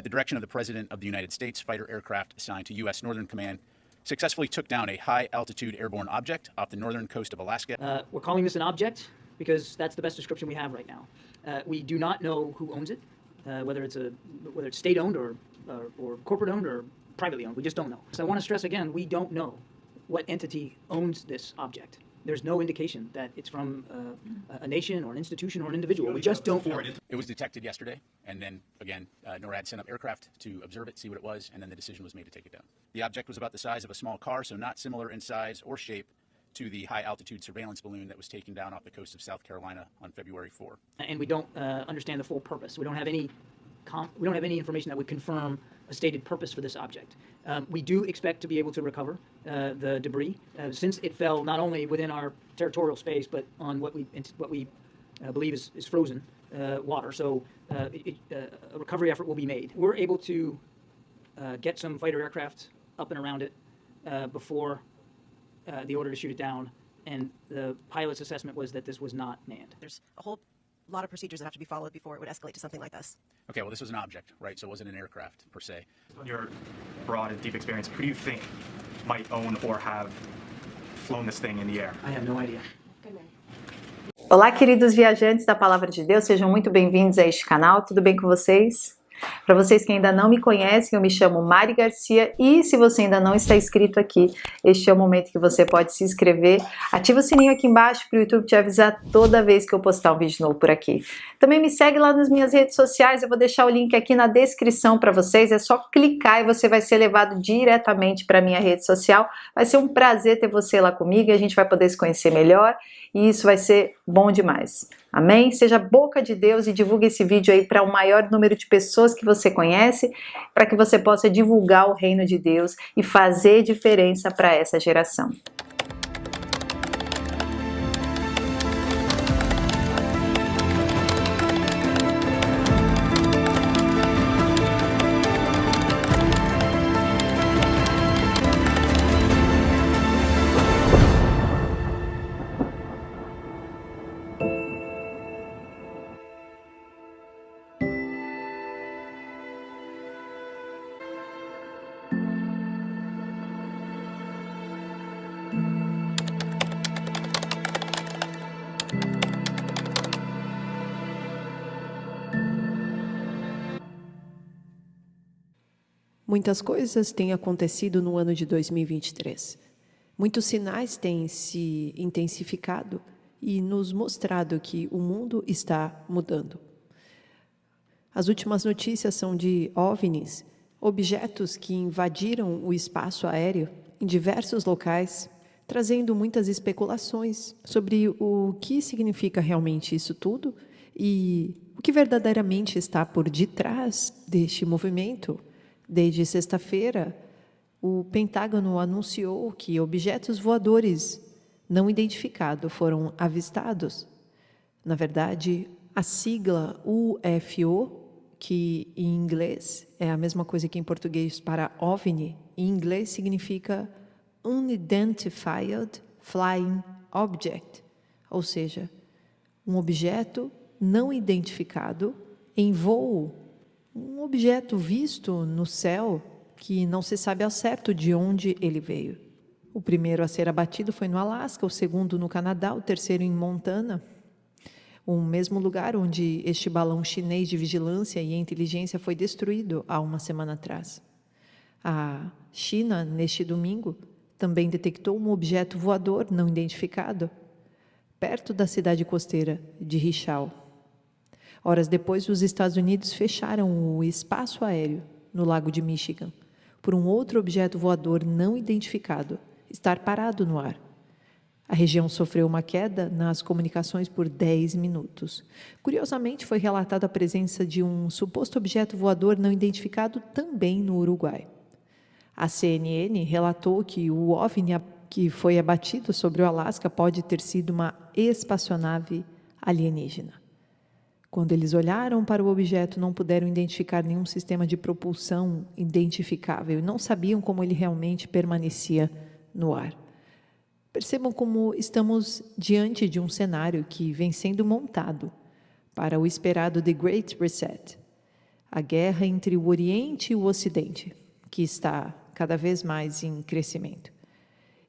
the direction of the President of the United States, fighter aircraft assigned to U.S. Northern Command successfully took down a high-altitude airborne object off the northern coast of Alaska. We're calling this an object because that's the best description we have right now. We do not know who owns it, whether it's state-owned or corporate-owned or privately owned. We just don't know. So I want to stress again, we don't know what entity owns this object. There's no indication that it's from a nation or an institution or an individual. We just don't know. It was detected yesterday, and then, again, NORAD sent up aircraft to observe it, see what it was, and then the decision was made to take it down. The object was about the size of a small car, so not similar in size or shape to the high-altitude surveillance balloon that was taken down off the coast of South Carolina on February 4. And we don't understand the full purpose. We don't have any information that would confirm a stated purpose for this object. We do expect to be able to recover the debris since it fell not only within our territorial space, but on what we believe is frozen water. So a recovery effort will be made. We're able to get some fighter aircraft up and around it before the order to shoot it down, and the pilot's assessment was that this was not manned. There's a whole lot of procedures that have to be followed before it would escalate to something like this. Okay, well, this was an object, right? So it wasn't an aircraft, per se. On your broad and deep experience, who do you think might own or have flown this thing in the air? I have no idea. Olá, queridos viajantes da Palavra de Deus, sejam muito bem-vindos a este canal, tudo bem com vocês? Para vocês que ainda não me conhecem, eu me chamo Mari Garcia e se você ainda não está inscrito aqui, este é o momento que você pode se inscrever. Ativa o sininho aqui embaixo para o YouTube te avisar toda vez que eu postar um vídeo novo por aqui. Também me segue lá nas minhas redes sociais, eu vou deixar o link aqui na descrição para vocês, é só clicar e você vai ser levado diretamente para a minha rede social. Vai ser um prazer ter você lá comigo e a gente vai poder se conhecer melhor e isso vai ser bom demais. Amém? Seja a boca de Deus e divulgue esse vídeo aí para o maior número de pessoas que você conhece, para que você possa divulgar o reino de Deus e fazer diferença para essa geração. Muitas coisas têm acontecido no ano de 2023. Muitos sinais têm se intensificado e nos mostrado que o mundo está mudando. As últimas notícias são de OVNIs, objetos que invadiram o espaço aéreo em diversos locais, trazendo muitas especulações sobre o que significa realmente isso tudo e o que verdadeiramente está por detrás deste movimento. Desde sexta-feira, o Pentágono anunciou que objetos voadores não identificados foram avistados. Na verdade, a sigla UFO, que em inglês é a mesma coisa que em português para OVNI, em inglês significa Unidentified Flying Object, ou seja, um objeto não identificado em voo. Um objeto visto no céu que não se sabe ao certo de onde ele veio. O primeiro a ser abatido foi no Alasca, o segundo no Canadá, o terceiro em Montana, o mesmo lugar onde este balão chinês de vigilância e inteligência foi destruído há uma semana atrás. A China, neste domingo, também detectou um objeto voador não identificado, perto da cidade costeira de Richau. Horas depois, os Estados Unidos fecharam o espaço aéreo no Lago de Michigan por um outro objeto voador não identificado estar parado no ar. A região sofreu uma queda nas comunicações por 10 minutos. Curiosamente, foi relatada a presença de um suposto objeto voador não identificado também no Uruguai. A CNN relatou que o OVNI que foi abatido sobre o Alasca pode ter sido uma espaçonave alienígena. Quando eles olharam para o objeto, não puderam identificar nenhum sistema de propulsão identificável e não sabiam como ele realmente permanecia no ar. Percebam como estamos diante de um cenário que vem sendo montado para o esperado The Great Reset. a guerra entre o Oriente e o Ocidente, que está cada vez mais em crescimento.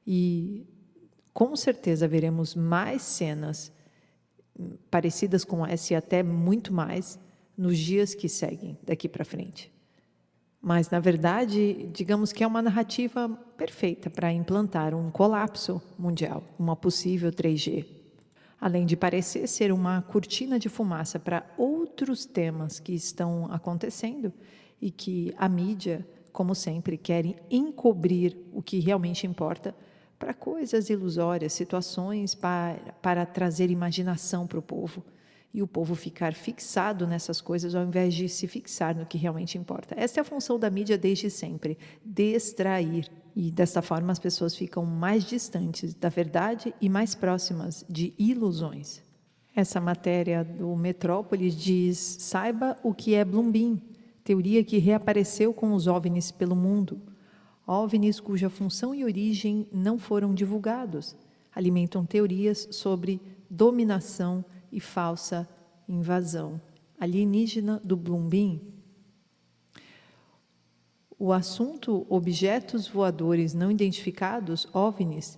E com certeza veremos mais cenas parecidas com essa e até muito mais nos dias que seguem daqui para frente. Mas, na verdade, digamos que é uma narrativa perfeita para implantar um colapso mundial, uma possível 3G. Além de parecer ser uma cortina de fumaça para outros temas que estão acontecendo e que a mídia, como sempre, quer encobrir o que realmente importa para coisas ilusórias, situações para trazer imaginação para o povo e o povo ficar fixado nessas coisas ao invés de se fixar no que realmente importa. Essa é a função da mídia desde sempre, distrair. E dessa forma as pessoas ficam mais distantes da verdade e mais próximas de ilusões. Essa matéria do Metrópolis diz: saiba o que é Bloombeam, teoria que reapareceu com os OVNIs pelo mundo. OVNIs cuja função e origem não foram divulgados, alimentam teorias sobre dominação e falsa invasão alienígena do Bloombeam. O assunto objetos voadores não identificados, OVNIs,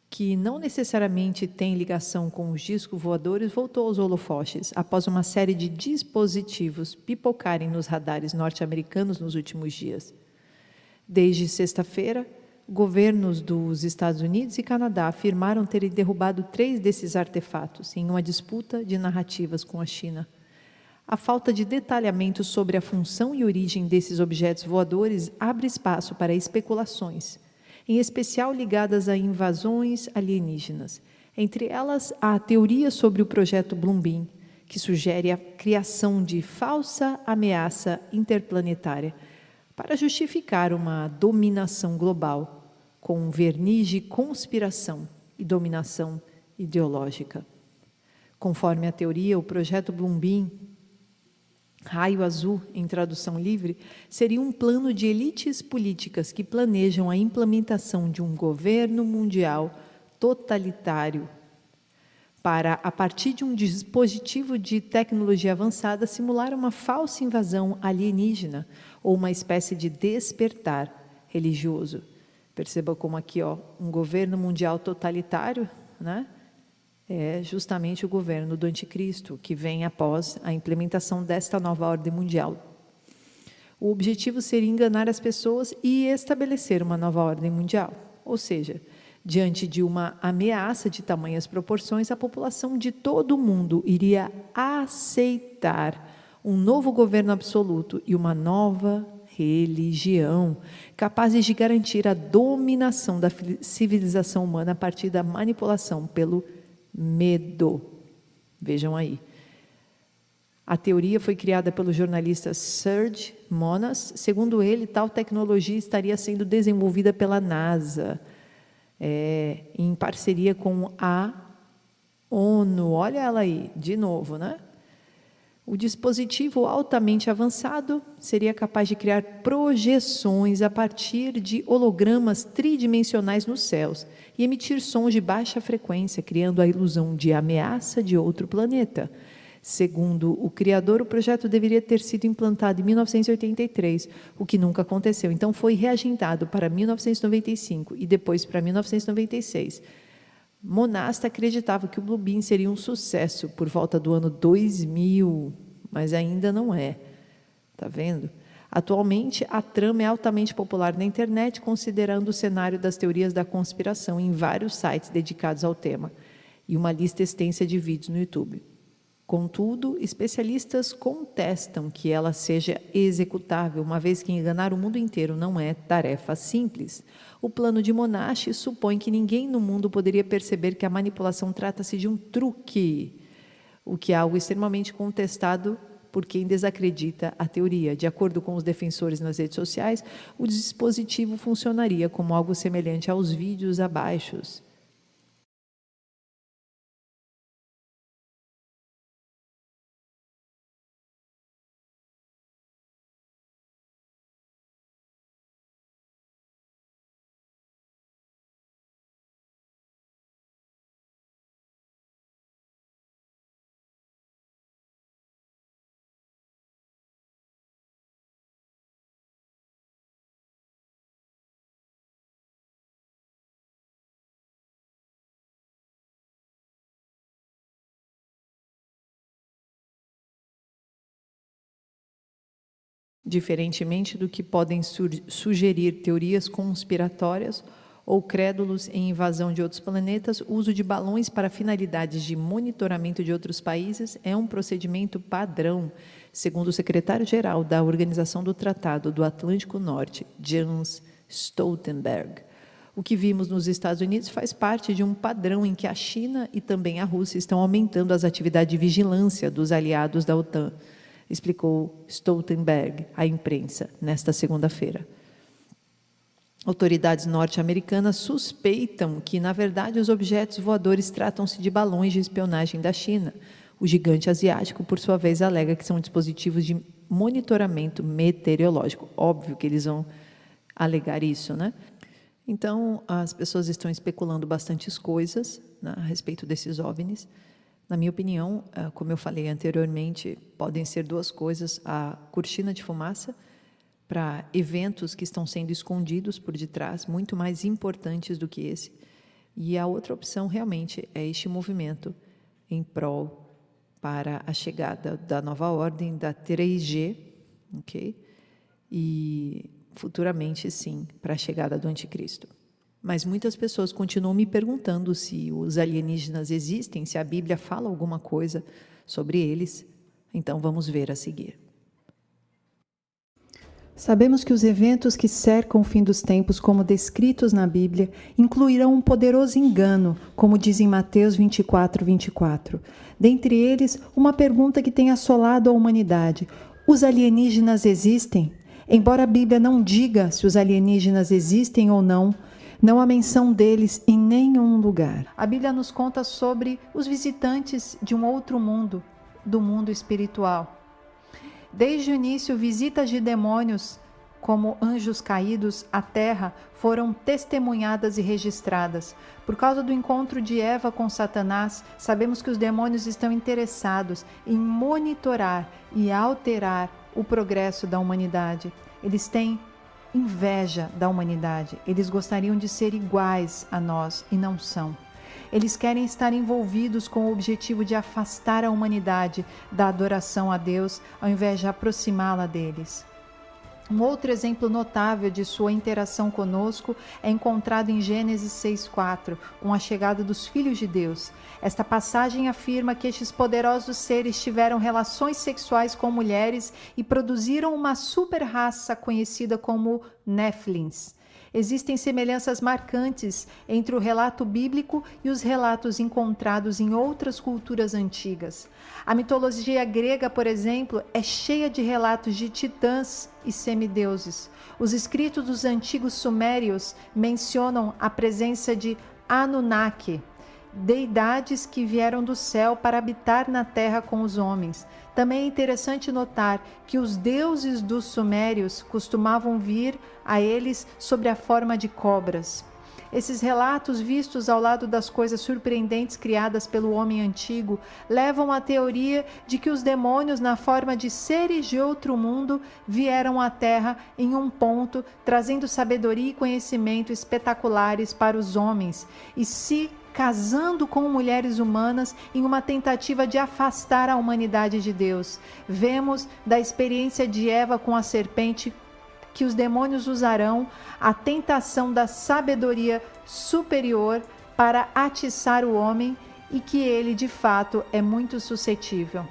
que não necessariamente tem ligação com os discos voadores, voltou aos holofotes após uma série de dispositivos pipocarem nos radares norte-americanos nos últimos dias. Desde sexta-feira, governos dos Estados Unidos e Canadá afirmaram terem derrubado 3 desses artefatos em uma disputa de narrativas com a China. A falta de detalhamento sobre a função e origem desses objetos voadores abre espaço para especulações, em especial ligadas a invasões alienígenas. Entre elas, a teoria sobre o projeto Bloombeam, que sugere a criação de falsa ameaça interplanetária para justificar uma dominação global com verniz de conspiração e dominação ideológica. Conforme a teoria, o projeto Bloombeam, Raio Azul, em tradução livre, seria um plano de elites políticas que planejam a implementação de um governo mundial totalitário para, a partir de um dispositivo de tecnologia avançada, simular uma falsa invasão alienígena ou uma espécie de despertar religioso. Perceba como aqui, um governo mundial totalitário, né? É justamente o governo do anticristo, que vem após a implementação desta nova ordem mundial. O objetivo seria enganar as pessoas e estabelecer uma nova ordem mundial. Ou seja, diante de uma ameaça de tamanhas proporções, a população de todo o mundo iria aceitar um novo governo absoluto e uma nova religião, capazes de garantir a dominação da civilização humana a partir da manipulação pelo medo. Vejam aí. A teoria foi criada pelo jornalista Serge Monas. Segundo ele, tal tecnologia estaria sendo desenvolvida pela NASA, em parceria com a ONU. Olha ela aí, de novo, né? O dispositivo altamente avançado seria capaz de criar projeções a partir de hologramas tridimensionais nos céus e emitir sons de baixa frequência, criando a ilusão de ameaça de outro planeta. Segundo o criador, o projeto deveria ter sido implantado em 1983, o que nunca aconteceu. Então, foi reagendado para 1995 e depois para 1996. Monasta acreditava que o Bloombeam seria um sucesso por volta do ano 2000, mas ainda não é. Está vendo? Atualmente, a trama é altamente popular na internet, considerando o cenário das teorias da conspiração em vários sites dedicados ao tema e uma lista extensa de vídeos no YouTube. Contudo, especialistas contestam que ela seja executável, uma vez que enganar o mundo inteiro não é tarefa simples. O plano de Monash supõe que ninguém no mundo poderia perceber que a manipulação trata-se de um truque, o que é algo extremamente contestado por quem desacredita a teoria. De acordo com os defensores nas redes sociais, o dispositivo funcionaria como algo semelhante aos vídeos abaixo. Diferentemente do que podem sugerir teorias conspiratórias ou crédulos em invasão de outros planetas, o uso de balões para finalidades de monitoramento de outros países é um procedimento padrão, segundo o secretário-geral da Organização do Tratado do Atlântico Norte, Jens Stoltenberg. O que vimos nos Estados Unidos faz parte de um padrão em que a China e também a Rússia estão aumentando as atividades de vigilância dos aliados da OTAN, explicou Stoltenberg à imprensa nesta segunda-feira. Autoridades norte-americanas suspeitam que, na verdade, os objetos voadores tratam-se de balões de espionagem da China. O gigante asiático, por sua vez, alega que são dispositivos de monitoramento meteorológico. Óbvio que eles vão alegar isso, né? Então, as pessoas estão especulando bastantes coisas, né, a respeito desses OVNIs. Na minha opinião, como eu falei anteriormente, podem ser duas coisas: a cortina de fumaça para eventos que estão sendo escondidos por detrás, muito mais importantes do que esse. E a outra opção, realmente, é este movimento em prol para a chegada da nova ordem, da 3G, ok? E futuramente, sim, para a chegada do anticristo. Mas muitas pessoas continuam me perguntando se os alienígenas existem, se a Bíblia fala alguma coisa sobre eles. Então, vamos ver a seguir. Sabemos que os eventos que cercam o fim dos tempos, como descritos na Bíblia, incluirão um poderoso engano, como diz em Mateus 24:24. Dentre eles, uma pergunta que tem assolado a humanidade: os alienígenas existem? Embora a Bíblia não diga se os alienígenas existem ou não há menção deles em nenhum lugar. A Bíblia nos conta sobre os visitantes de um outro mundo, do mundo espiritual. Desde o início, visitas de demônios, como anjos caídos à terra, foram testemunhadas e registradas. Por causa do encontro de Eva com Satanás, sabemos que os demônios estão interessados em monitorar e alterar o progresso da humanidade. Eles têm inveja da humanidade. Eles gostariam de ser iguais a nós e não são. Eles querem estar envolvidos com o objetivo de afastar a humanidade da adoração a Deus, ao invés de aproximá-la deles. Um outro exemplo notável de sua interação conosco é encontrado em Gênesis 6:4, com a chegada dos filhos de Deus. Esta passagem afirma que estes poderosos seres tiveram relações sexuais com mulheres e produziram uma super-raça conhecida como Néfilins. Existem semelhanças marcantes entre o relato bíblico e os relatos encontrados em outras culturas antigas. A mitologia grega, por exemplo, é cheia de relatos de titãs e semideuses. Os escritos dos antigos sumérios mencionam a presença de Anunnaki, deidades que vieram do céu para habitar na terra com os homens. Também é interessante notar que os deuses dos sumérios costumavam vir a eles sob a forma de cobras. Esses relatos, vistos ao lado das coisas surpreendentes criadas pelo homem antigo, levam à teoria de que os demônios, na forma de seres de outro mundo, vieram à Terra em um ponto, trazendo sabedoria e conhecimento espetaculares para os homens, e se casando com mulheres humanas em uma tentativa de afastar a humanidade de Deus. Vemos da experiência de Eva com a serpente que os demônios usarão a tentação da sabedoria superior para atiçar o homem e que ele, de fato, é muito suscetível.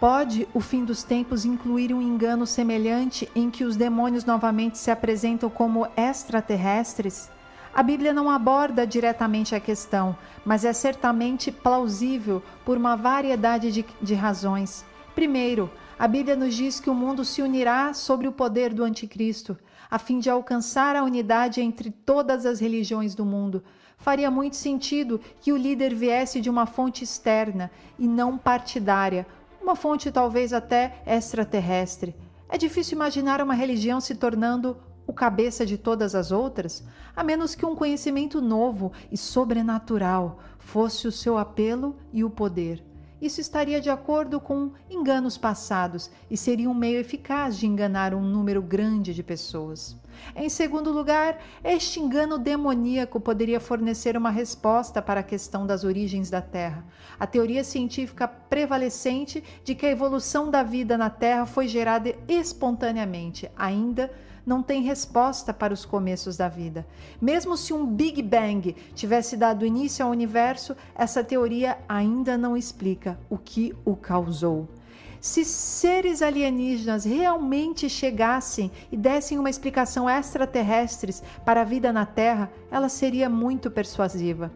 Pode o fim dos tempos incluir um engano semelhante em que os demônios novamente se apresentam como extraterrestres? A Bíblia não aborda diretamente a questão, mas é certamente plausível por uma variedade de razões. Primeiro, a Bíblia nos diz que o mundo se unirá sobre o poder do anticristo, a fim de alcançar a unidade entre todas as religiões do mundo. Faria muito sentido que o líder viesse de uma fonte externa e não partidária, uma fonte talvez até extraterrestre. É difícil imaginar uma religião se tornando o cabeça de todas as outras, a menos que um conhecimento novo e sobrenatural fosse o seu apelo e o poder. Isso estaria de acordo com enganos passados e seria um meio eficaz de enganar um número grande de pessoas. Em segundo lugar, este engano demoníaco poderia fornecer uma resposta para a questão das origens da Terra. A teoria científica prevalecente de que a evolução da vida na Terra foi gerada espontaneamente ainda não tem resposta para os começos da vida. Mesmo se um Big Bang tivesse dado início ao universo, essa teoria ainda não explica o que o causou. Se seres alienígenas realmente chegassem e dessem uma explicação extraterrestre para a vida na Terra, ela seria muito persuasiva.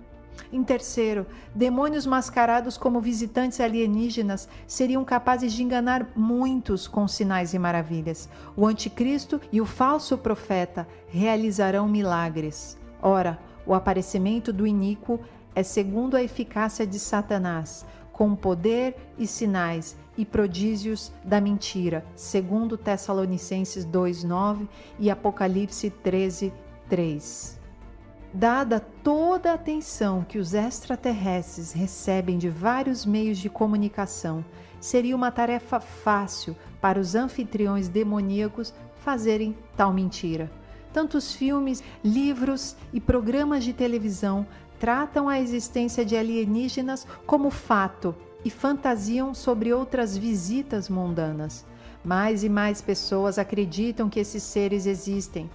Em terceiro, demônios mascarados como visitantes alienígenas seriam capazes de enganar muitos com sinais e maravilhas. O anticristo e o falso profeta realizarão milagres. Ora, o aparecimento do iníquo é segundo a eficácia de Satanás, com poder e sinais e prodígios da mentira, segundo Tessalonicenses 2:9 e Apocalipse 13:3. Dada toda a atenção que os extraterrestres recebem de vários meios de comunicação, seria uma tarefa fácil para os anfitriões demoníacos fazerem tal mentira. Tantos filmes, livros e programas de televisão tratam a existência de alienígenas como fato e fantasiam sobre outras visitas mundanas. Mais e mais pessoas acreditam que esses seres existem.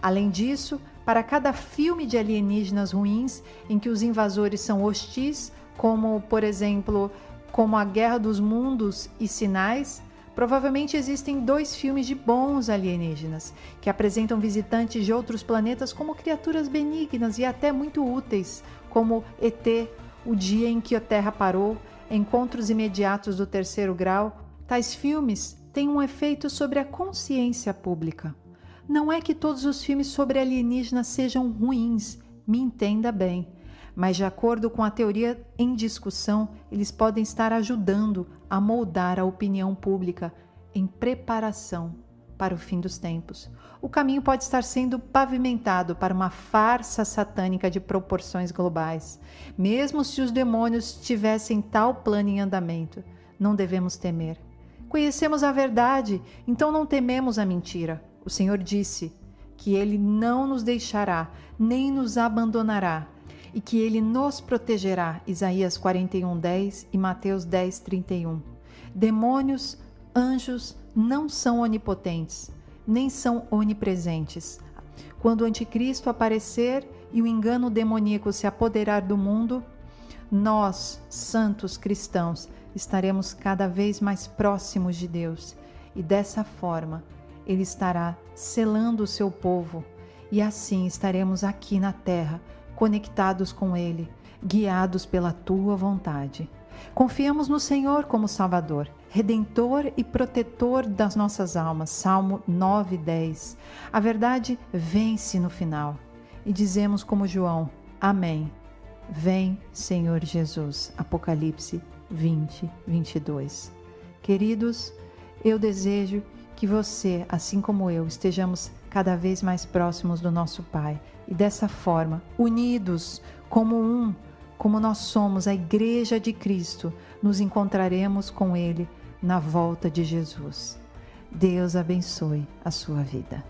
Além disso, para cada filme de alienígenas ruins em que os invasores são hostis, como, por exemplo, como A Guerra dos Mundos e Sinais, provavelmente existem 2 filmes de bons alienígenas, que apresentam visitantes de outros planetas como criaturas benignas e até muito úteis, como ET, O Dia em que a Terra Parou, Encontros Imediatos do Terceiro Grau. Tais filmes têm um efeito sobre a consciência pública. Não é que todos os filmes sobre alienígenas sejam ruins, me entenda bem, mas de acordo com a teoria em discussão, eles podem estar ajudando a moldar a opinião pública em preparação para o fim dos tempos. O caminho pode estar sendo pavimentado para uma farsa satânica de proporções globais. Mesmo se os demônios tivessem tal plano em andamento, não devemos temer. Conhecemos a verdade, então não tememos a mentira. O Senhor disse que Ele não nos deixará, nem nos abandonará, e que Ele nos protegerá. Isaías 41:10 e Mateus 10:31. Demônios, anjos não são onipotentes, nem são onipresentes. Quando o anticristo aparecer e o engano demoníaco se apoderar do mundo, nós, santos cristãos, estaremos cada vez mais próximos de Deus, e dessa forma Ele estará selando o seu povo, e assim estaremos aqui na terra, conectados com Ele, guiados pela tua vontade. Confiamos no Senhor como Salvador, Redentor e Protetor das nossas almas. Salmo 9:10. A verdade vence no final. E dizemos como João: Amém. Vem, Senhor Jesus. Apocalipse 20:22. Queridos, eu desejo que você, assim como eu, estejamos cada vez mais próximos do nosso Pai e dessa forma, unidos como nós somos a Igreja de Cristo, nos encontraremos com Ele na volta de Jesus. Deus abençoe a sua vida.